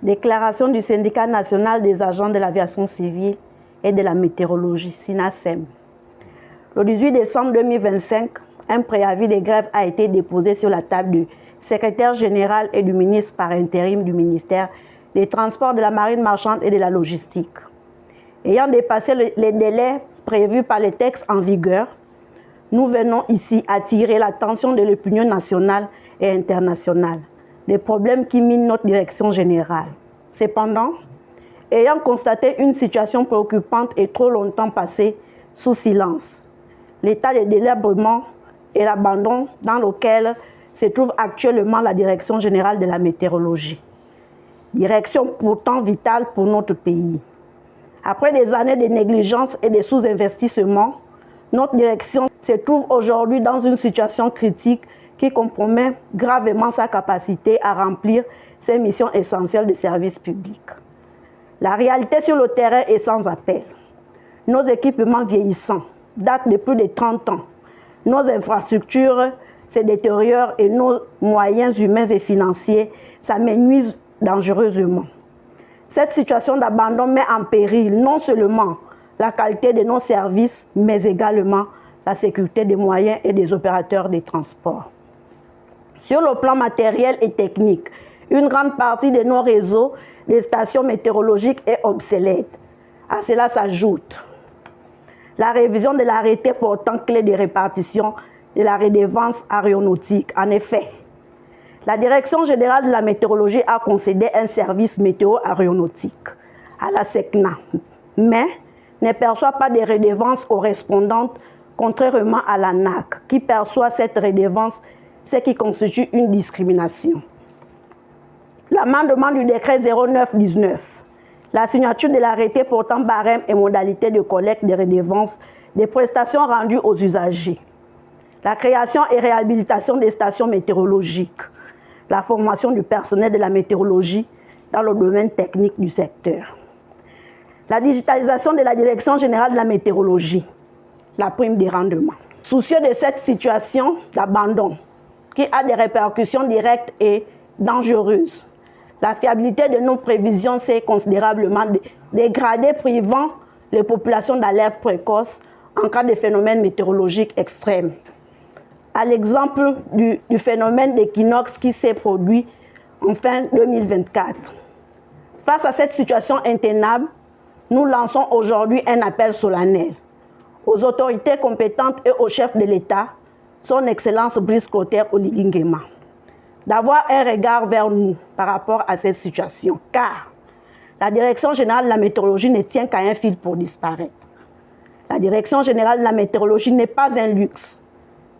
Déclaration du Syndicat national des agents de l'aviation civile et de la météorologie, SINASEM. Le 18 décembre 2025, un préavis de grève a été déposé sur la table du secrétaire général et du ministre par intérim du ministère des Transports, de la Marine marchande et de la Logistique. Ayant dépassé les délais prévus par les textes en vigueur, nous venons ici attirer l'attention de l'opinion nationale et internationale des problèmes qui minent notre direction générale. Cependant, ayant constaté une situation préoccupante et trop longtemps passée sous silence, l'état de délabrement et l'abandon dans lequel se trouve actuellement la direction générale de la météorologie, direction pourtant vitale pour notre pays. Après des années de négligence et de sous-investissement, notre direction se trouve aujourd'hui dans une situation critique qui compromet gravement sa capacité à remplir ses missions essentielles de service public. La réalité sur le terrain est sans appel. Nos équipements vieillissants datent de plus de 30 ans. Nos infrastructures se détériorent et nos moyens humains et financiers s'amenuisent dangereusement. Cette situation d'abandon met en péril non seulement la qualité de nos services, mais également la sécurité des moyens et des opérateurs des transports. Sur le plan matériel et technique, une grande partie de nos réseaux des stations météorologiques est obsolète. À cela s'ajoute la révision de l'arrêté portant clé de répartition de la redevance aéronautique. En effet, la Direction générale de la météorologie a concédé un service météo-aéronautique à la SECNA, mais ne perçoit pas de redevances correspondantes, contrairement à l'ANAC, qui perçoit cette redevance, ce qui constitue une discrimination. L'amendement du décret 0919, la signature de l'arrêté portant barème et modalités de collecte des redevances des prestations rendues aux usagers, la création et réhabilitation des stations météorologiques, la formation du personnel de la météorologie dans le domaine technique du secteur, la digitalisation de la Direction générale de la météorologie, la prime des rendements. Soucieux de cette situation d'abandon qui a des répercussions directes et dangereuses, la fiabilité de nos prévisions s'est considérablement dégradée, privant les populations d'alerte précoce en cas de phénomènes météorologiques extrêmes. À l'exemple du phénomène d'équinoxe qui s'est produit en fin 2024. Face à cette situation intenable, nous lançons aujourd'hui un appel solennel aux autorités compétentes et au chef de l'État, son Excellence Brice Clotaire Oligui Nguema, d'avoir un regard vers nous par rapport à cette situation, car la Direction générale de la météorologie ne tient qu'à un fil pour disparaître. La Direction générale de la météorologie n'est pas un luxe,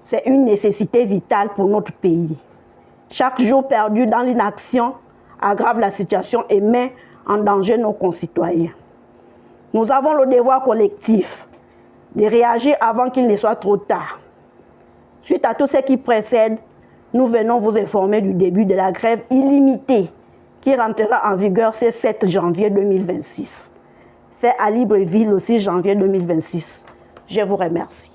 c'est une nécessité vitale pour notre pays. Chaque jour perdu dans l'inaction aggrave la situation et met en danger nos concitoyens. Nous avons le devoir collectif de réagir avant qu'il ne soit trop tard. Suite à tout ce qui précède, nous venons vous informer du début de la grève illimitée qui rentrera en vigueur ce 7 janvier 2026. Fait à Libreville le 6 janvier 2026. Je vous remercie.